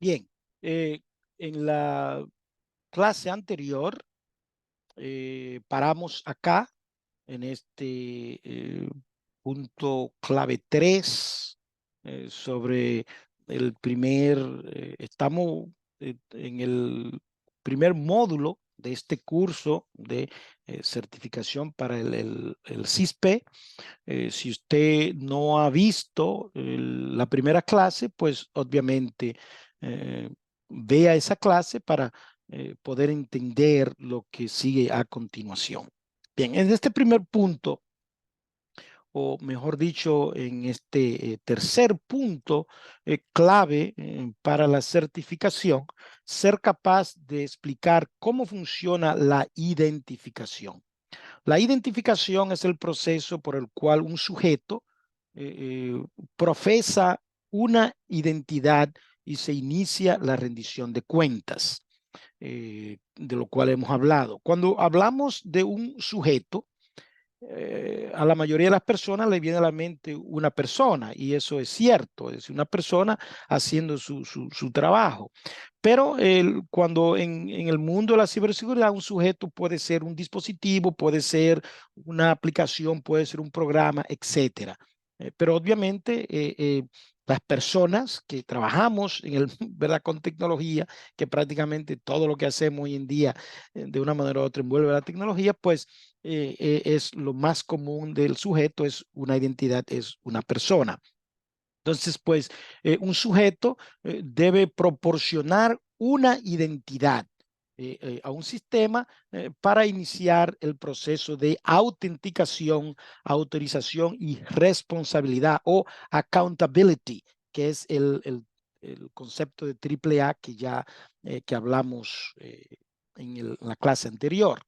Bien, en la clase anterior paramos acá en este punto clave 3 sobre el estamos en el primer módulo de este curso de certificación para el CISP. Si usted no ha visto la primera clase, pues obviamente eh, vea esa clase para poder entender lo que sigue a continuación. Bien, en este primer punto, o mejor dicho, en este tercer punto clave para la certificación, ser capaz de explicar cómo funciona la identificación. La identificación es el proceso por el cual un sujeto profesa una identidad y se inicia la rendición de cuentas, de lo cual hemos hablado. Cuando hablamos de un sujeto, a la mayoría de las personas le viene a la mente una persona, y eso es cierto, es una persona haciendo su trabajo. Pero cuando en el mundo de la ciberseguridad, un sujeto puede ser un dispositivo, puede ser una aplicación, puede ser un programa, etcétera. Pero obviamente las personas que trabajamos en el, ¿verdad? Con tecnología, que prácticamente todo lo que hacemos hoy en día de una manera u otra envuelve la tecnología, pues es lo más común del sujeto, es una identidad, es una persona. Entonces, pues, un sujeto debe proporcionar una identidad a un sistema para iniciar el proceso de autenticación, autorización y responsabilidad o accountability, que es el concepto de AAA que ya que hablamos en la clase anterior.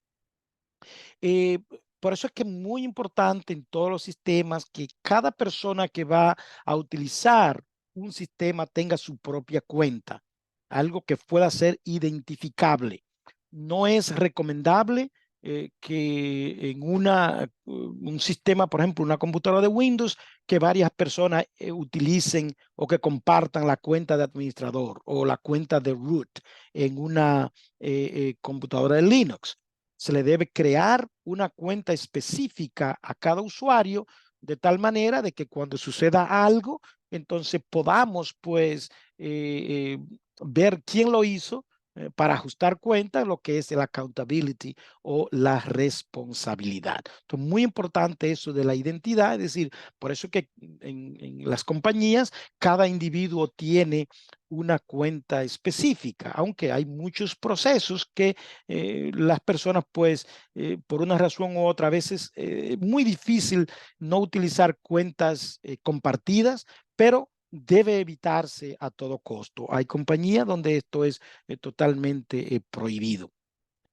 Eh, por eso es que es muy importante en todos los sistemas que cada persona que va a utilizar un sistema tenga su propia cuenta, algo que pueda ser identificable. No es recomendable que en un sistema, por ejemplo, una computadora de Windows, que varias personas utilicen o que compartan la cuenta de administrador o la cuenta de root en una computadora de Linux. Se le debe crear una cuenta específica a cada usuario de tal manera de que cuando suceda algo, entonces podamos pues ver quién lo hizo para ajustar cuentas, lo que es el accountability o la responsabilidad. Entonces, muy importante eso de la identidad, es decir, por eso que en las compañías cada individuo tiene una cuenta específica, aunque hay muchos procesos que las personas pues por una razón u otra a veces muy difícil no utilizar cuentas compartidas, pero debe evitarse a todo costo. Hay compañías donde esto es totalmente prohibido.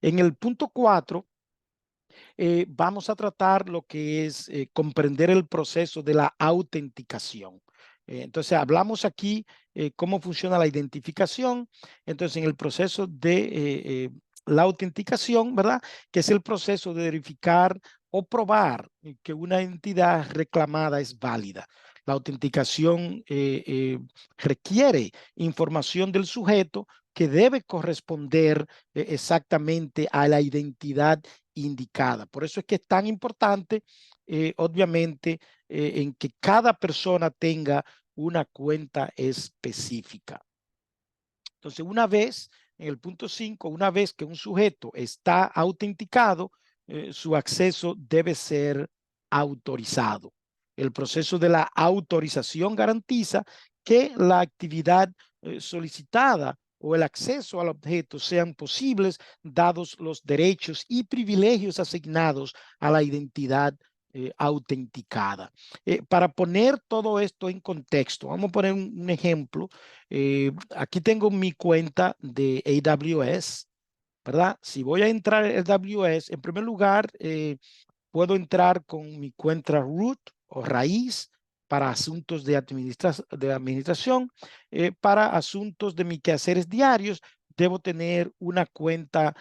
En el punto 4 vamos a tratar lo que es comprender el proceso de la autenticación. Entonces, hablamos aquí cómo funciona la identificación. Entonces, en el proceso de la autenticación, ¿verdad? Que es el proceso de verificar o probar que una entidad reclamada es válida. La autenticación requiere información del sujeto que debe corresponder exactamente a la identidad indicada. Por eso es que es tan importante, obviamente, en que cada persona tenga una cuenta específica. Entonces, en el punto 5, una vez que un sujeto está autenticado, su acceso debe ser autorizado. El proceso de la autorización garantiza que la actividad solicitada o el acceso al objeto sean posibles dados los derechos y privilegios asignados a la identidad autenticada. Para poner todo esto en contexto, vamos a poner un ejemplo. Aquí tengo mi cuenta de AWS, ¿verdad? Si voy a entrar a AWS, en primer lugar, puedo entrar con mi cuenta root o raíz para asuntos de administración. Para asuntos de mis quehaceres diarios, debo tener una cuenta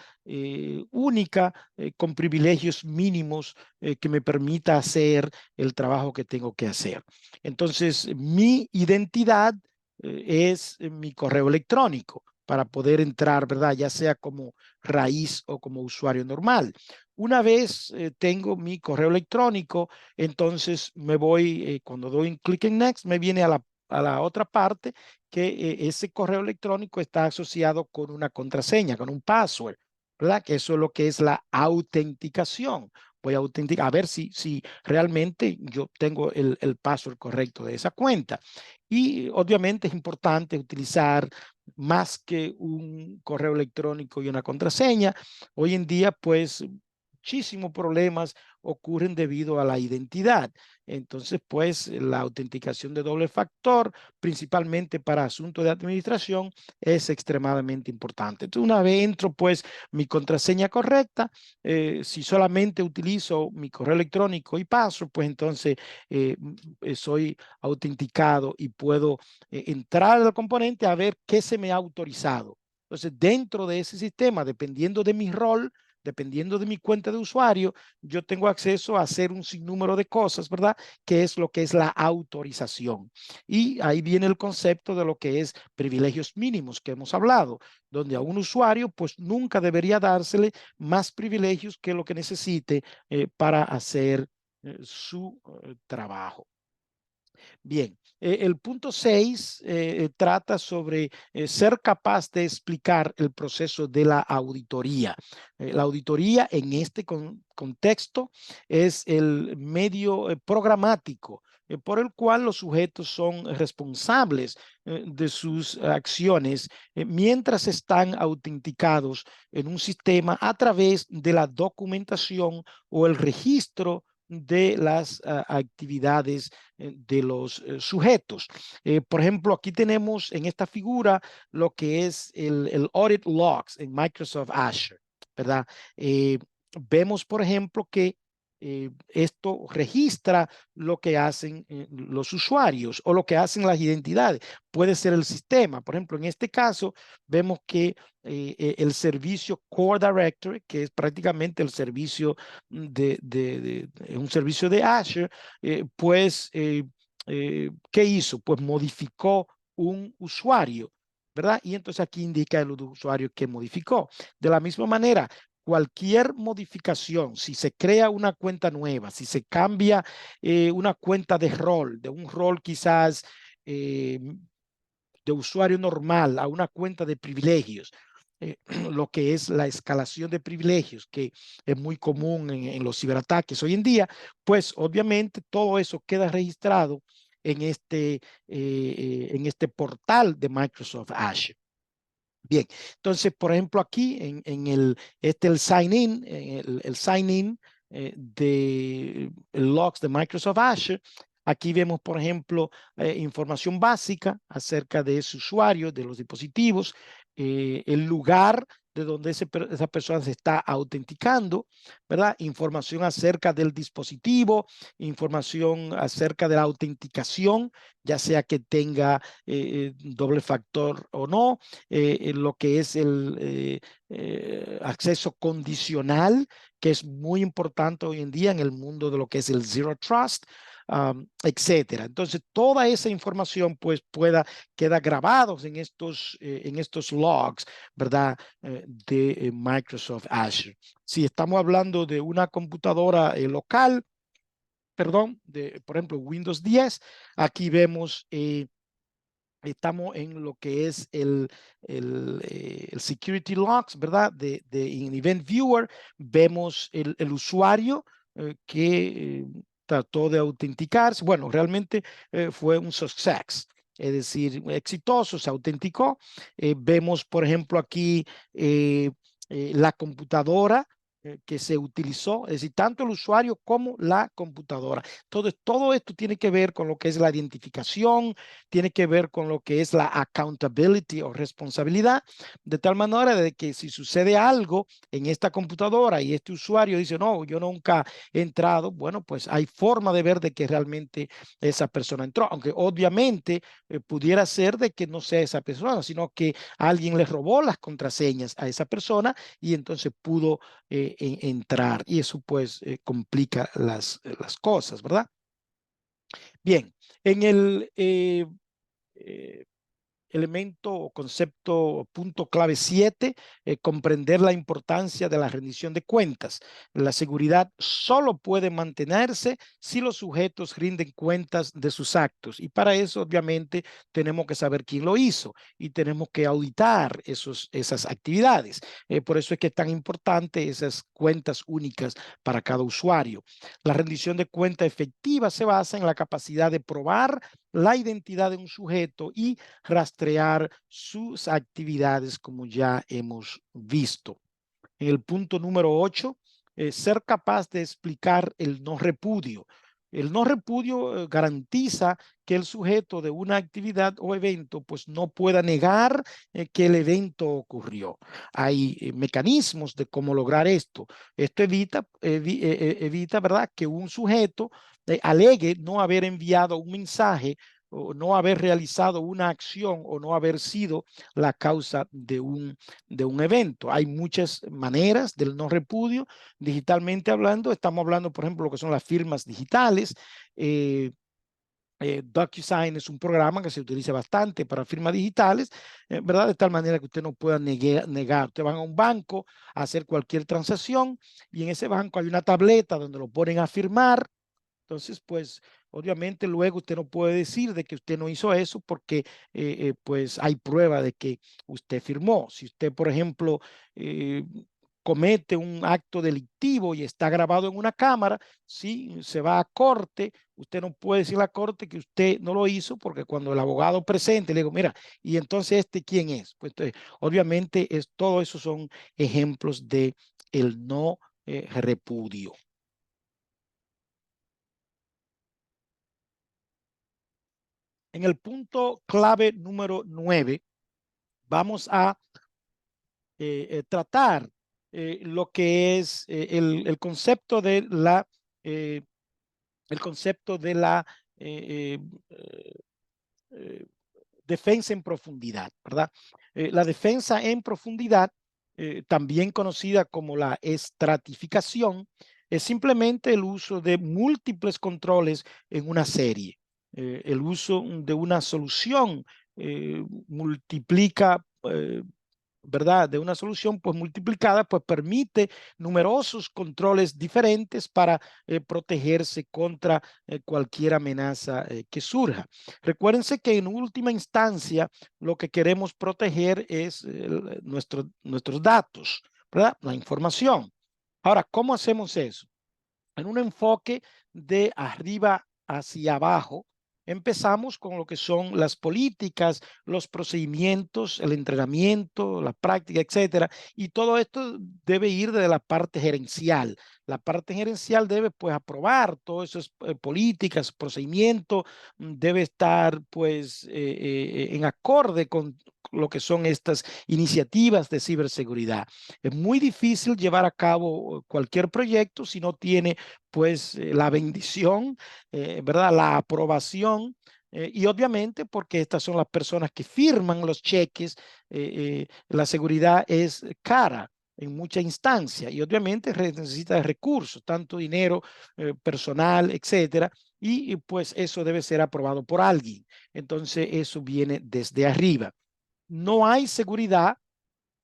única con privilegios mínimos que me permita hacer el trabajo que tengo que hacer. Entonces, mi identidad es mi correo electrónico para poder entrar, ¿verdad? Ya sea como raíz o como usuario normal. Una vez tengo mi correo electrónico, entonces me voy, cuando doy un clic en Next, me viene a la otra parte que ese correo electrónico está asociado con una contraseña, con un password, ¿verdad? Que eso es lo que es la autenticación. Voy a autenticar, a ver si realmente yo tengo el password correcto de esa cuenta. Y obviamente es importante utilizar más que un correo electrónico y una contraseña. Hoy en día, pues, muchísimos problemas ocurren debido a la identidad. Entonces, pues, la autenticación de doble factor, principalmente para asuntos de administración, es extremadamente importante. Entonces, una vez entro, pues, mi contraseña correcta, si solamente utilizo mi correo electrónico y paso, pues entonces soy autenticado y puedo entrar al componente a ver qué se me ha autorizado. Entonces, dentro de ese sistema, dependiendo de mi rol, dependiendo de mi cuenta de usuario, yo tengo acceso a hacer un sinnúmero de cosas, ¿verdad? Que es lo que es la autorización. Y ahí viene el concepto de lo que es privilegios mínimos que hemos hablado, donde a un usuario pues nunca debería dársele más privilegios que lo que necesite para hacer su trabajo. Bien, el punto 6 trata sobre ser capaz de explicar el proceso de la auditoría. La auditoría en este contexto es el medio programático por el cual los sujetos son responsables de sus acciones mientras están autenticados en un sistema a través de la documentación o el registro de las actividades de los sujetos. Por ejemplo, aquí tenemos en esta figura lo que es el audit logs en Microsoft Azure, ¿verdad? Vemos, por ejemplo, que esto registra lo que hacen los usuarios o lo que hacen las identidades. Puede ser el sistema. Por ejemplo, en este caso, vemos que el servicio Core Directory, que es prácticamente el servicio un servicio de Azure, pues, ¿qué hizo? Pues modificó un usuario, ¿verdad? Y entonces aquí indica el usuario que modificó. De la misma manera, cualquier modificación, si se crea una cuenta nueva, si se cambia una cuenta de rol, de un rol quizás de usuario normal a una cuenta de privilegios, lo que es la escalación de privilegios, que es muy común en los ciberataques hoy en día, pues obviamente todo eso queda registrado en este portal de Microsoft Azure. Bien, entonces, por ejemplo, aquí en el sign in, el sign in de logs de Microsoft Azure, aquí vemos, por ejemplo, información básica acerca de ese usuario, de los dispositivos, el lugar de donde esa persona se está autenticando, ¿verdad? Información acerca del dispositivo, información acerca de la autenticación, ya sea que tenga doble factor o no, lo que es el acceso condicional, que es muy importante hoy en día en el mundo de lo que es el Zero Trust, etcétera. Entonces, toda esa información pues queda grabados en estos logs, ¿verdad? De Microsoft Azure. Si estamos hablando de una computadora local, perdón, por ejemplo, Windows 10, aquí vemos estamos en lo que es el security logs, ¿verdad? En Event Viewer vemos el usuario que trató de autenticarse. Bueno, realmente fue un success, es decir, exitoso, se autenticó. Vemos, por ejemplo, aquí la computadora que se utilizó, es decir, tanto el usuario como la computadora. Entonces, todo esto tiene que ver con lo que es la identificación, tiene que ver con lo que es la accountability o responsabilidad, de tal manera de que si sucede algo en esta computadora y este usuario dice, no, yo nunca he entrado, bueno, pues hay forma de ver de que realmente esa persona entró, aunque obviamente pudiera ser de que no sea esa persona, sino que alguien le robó las contraseñas a esa persona y entonces pudo entrar y eso pues complica las cosas, ¿verdad? Bien, en el elemento o concepto, punto clave 7, comprender la importancia de la rendición de cuentas. La seguridad solo puede mantenerse si los sujetos rinden cuentas de sus actos. Y para eso, obviamente, tenemos que saber quién lo hizo y tenemos que auditar esas actividades. Por eso es que es tan importante esas cuentas únicas para cada usuario. La rendición de cuenta efectiva se basa en la capacidad de probar la identidad de un sujeto y rastrear sus actividades, como ya hemos visto. En el punto número 8, ser capaz de explicar el no repudio. El no repudio garantiza que el sujeto de una actividad o evento pues no pueda negar que el evento ocurrió. Hay mecanismos de cómo lograr esto. Esto evita, ¿verdad?, que un sujeto alegue no haber enviado un mensaje o no haber realizado una acción o no haber sido la causa de un evento. Hay muchas maneras del no repudio. Digitalmente hablando, estamos hablando, por ejemplo, lo que son las firmas digitales. DocuSign es un programa que se utiliza bastante para firmas digitales, ¿verdad? De tal manera que usted no pueda negar. Usted va a un banco a hacer cualquier transacción y en ese banco hay una tableta donde lo ponen a firmar. Entonces, pues, obviamente luego usted no puede decir de que usted no hizo eso porque, pues, hay prueba de que usted firmó. Si usted, por ejemplo, eh, comete un acto delictivo y está grabado en una cámara, sí, se va a corte, usted no puede decir a la corte que usted no lo hizo porque cuando el abogado presente le digo, mira, y entonces ¿quién es? Pues, entonces, obviamente, todo eso son ejemplos de el no repudio. En el punto clave número 9, vamos a tratar lo que es el concepto de eh, el concepto de la eh, eh, eh, defensa en profundidad, ¿verdad? La defensa en profundidad, también conocida como la estratificación, es simplemente el uso de múltiples controles en una serie. El uso de una solución multiplica ¿verdad? De una solución pues multiplicada, pues permite numerosos controles diferentes para protegerse contra cualquier amenaza que surja. Recuérdense que en última instancia lo que queremos proteger es nuestros datos, ¿verdad? La información. Ahora, ¿cómo hacemos eso? En un enfoque de arriba hacia abajo, empezamos con lo que son las políticas, los procedimientos, el entrenamiento, la práctica, etcétera. Y todo esto debe ir de la parte gerencial. La parte gerencial debe pues aprobar todas esas políticas, procedimientos, debe estar pues en acorde con lo que son estas iniciativas de ciberseguridad. Es muy difícil llevar a cabo cualquier proyecto si no tiene pues la bendición, ¿verdad? La aprobación. Y obviamente porque estas son las personas que firman los cheques, la seguridad es cara en mucha instancia y obviamente necesita de recursos, tanto dinero, personal, etcétera, y pues eso debe ser aprobado por alguien. Entonces eso viene desde arriba. No hay seguridad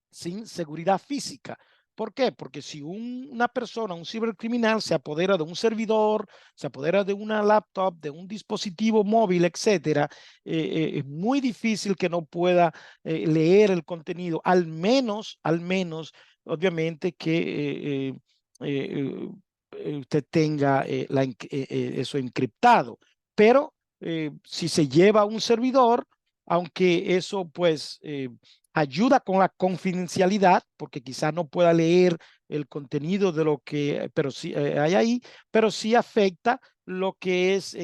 sin seguridad física. ¿Por qué? Porque si una persona, un cibercriminal, se apodera de un servidor, se apodera de una laptop, de un dispositivo móvil, etcétera, es muy difícil que no pueda leer el contenido, al menos, obviamente, que usted tenga eso encriptado. Pero si se lleva a un servidor, aunque eso pues ayuda con la confidencialidad, porque quizás no pueda leer el contenido de lo que pero sí, hay ahí, pero sí afecta lo que es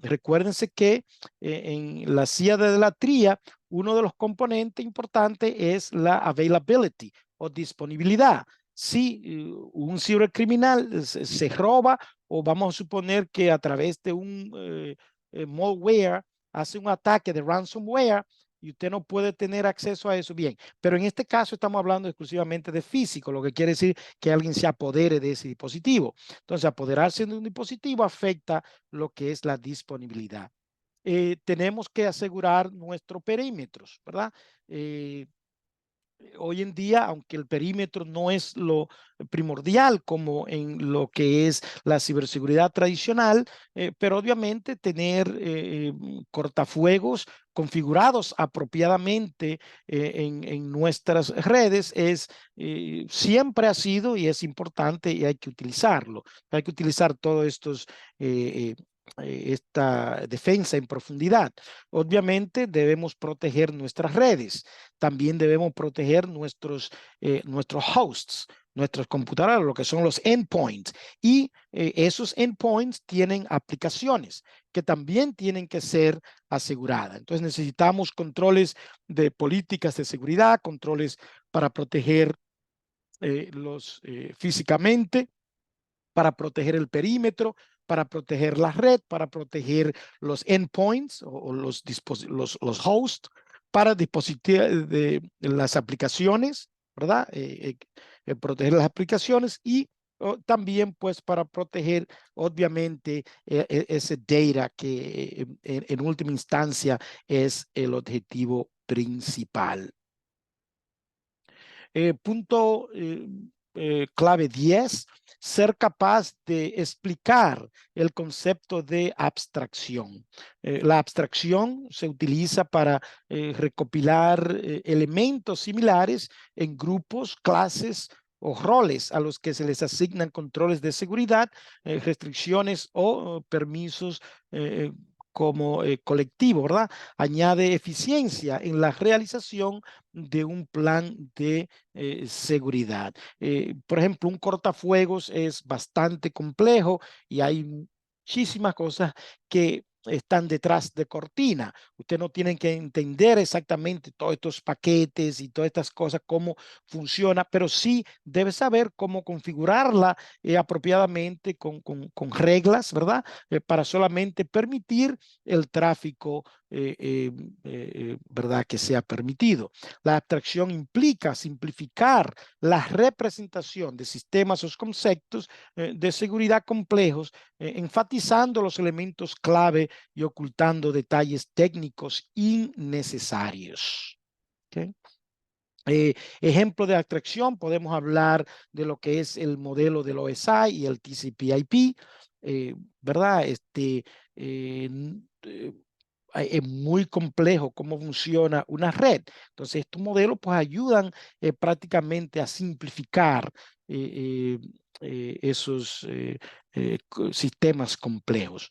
recuérdense que en la CIA de la tría, uno de los componentes importantes es la availability o disponibilidad. Si un cibercriminal se roba o vamos a suponer que a través de un malware hace un ataque de ransomware, y usted no puede tener acceso a eso, bien. Pero en este caso estamos hablando exclusivamente de físico, lo que quiere decir que alguien se apodere de ese dispositivo. Entonces, apoderarse de un dispositivo afecta lo que es la disponibilidad. tenemos que asegurar nuestros perímetros, ¿verdad? Hoy en día, aunque el perímetro no es lo primordial como en lo que es la ciberseguridad tradicional, pero obviamente tener cortafuegos configurados apropiadamente en nuestras redes siempre ha sido y es importante y hay que utilizarlo. Hay que utilizar todos estos esta defensa en profundidad. Obviamente debemos proteger nuestras redes, también debemos proteger nuestros hosts, nuestras computadoras, lo que son los endpoints. Y esos endpoints tienen aplicaciones que también tienen que ser aseguradas. Entonces necesitamos controles de políticas de seguridad, controles para proteger físicamente, para proteger el perímetro, para proteger la red, para proteger los endpoints o los hosts, para dispositivos de las aplicaciones, ¿verdad? Proteger las aplicaciones y también pues para proteger obviamente ese data que en última instancia es el objetivo principal. Punto clave 10, ser capaz de explicar el concepto de abstracción. La abstracción se utiliza para recopilar elementos similares en grupos, clases o roles a los que se les asignan controles de seguridad, restricciones o permisos como colectivo, ¿verdad? Añade eficiencia en la realización de un plan de seguridad. Por ejemplo, un cortafuegos es bastante complejo y hay muchísimas cosas que están detrás de cortina. Usted no tiene que entender exactamente todos estos paquetes y todas estas cosas, cómo funciona, pero sí debe saber cómo configurarla apropiadamente con reglas, ¿verdad? Para solamente permitir el tráfico, ¿verdad? Que sea permitido. La abstracción implica simplificar la representación de sistemas o conceptos de seguridad complejos, enfatizando los elementos clave y ocultando detalles técnicos innecesarios. ¿Okay? Ejemplo de abstracción, podemos hablar de lo que es el modelo del OSI y el TCP/IP, ¿verdad? Es muy complejo cómo funciona una red. Entonces, estos modelos pues ayudan prácticamente a simplificar esos sistemas complejos.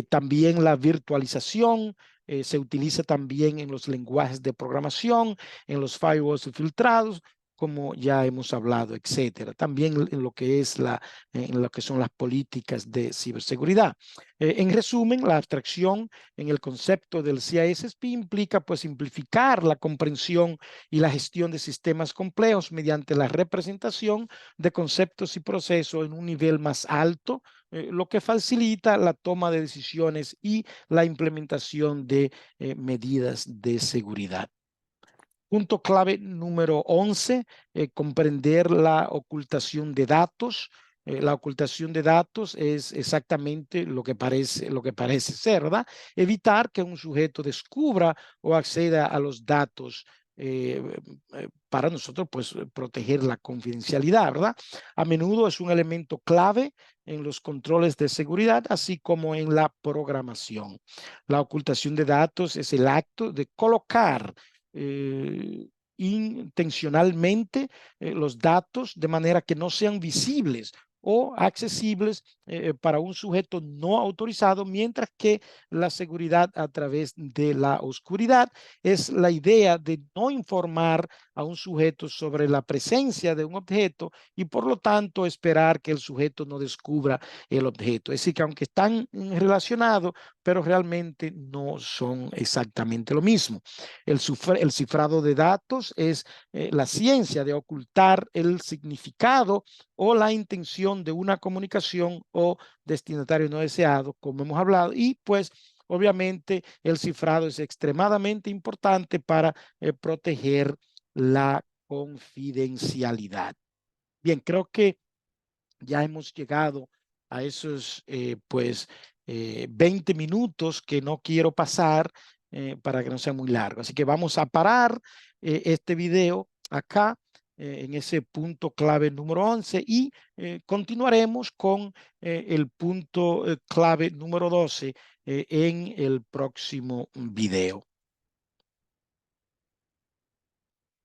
También la virtualización se utiliza también en los lenguajes de programación, en los firewalls filtrados, como ya hemos hablado, etcétera. También en lo que es en lo que son las políticas de ciberseguridad. En resumen, la abstracción en el concepto del CISSP implica pues simplificar la comprensión y la gestión de sistemas complejos mediante la representación de conceptos y procesos en un nivel más alto, lo que facilita la toma de decisiones y la implementación de medidas de seguridad. Punto clave número 11, comprender la ocultación de datos. La ocultación de datos es exactamente lo que parece ser, ¿verdad? Evitar que un sujeto descubra o acceda a los datos para nosotros, pues, proteger la confidencialidad, ¿verdad? A menudo es un elemento clave en los controles de seguridad, así como en la programación. La ocultación de datos es el acto de colocar intencionalmente los datos de manera que no sean visibles o accesibles para un sujeto no autorizado, mientras que la seguridad a través de la oscuridad es la idea de no informar a un sujeto sobre la presencia de un objeto y por lo tanto esperar que el sujeto no descubra el objeto. Es decir, que aunque están relacionados, pero realmente no son exactamente lo mismo. El cifrado de datos es la ciencia de ocultar el significado o la intención de una comunicación o destinatario no deseado, como hemos hablado, y pues obviamente el cifrado es extremadamente importante para proteger la confidencialidad. Bien, creo que ya hemos llegado a esos pues 20 minutos que no quiero pasar para que no sea muy largo. Así que vamos a parar este video acá en ese punto clave número 11 y continuaremos con el punto clave número 12 en el próximo video.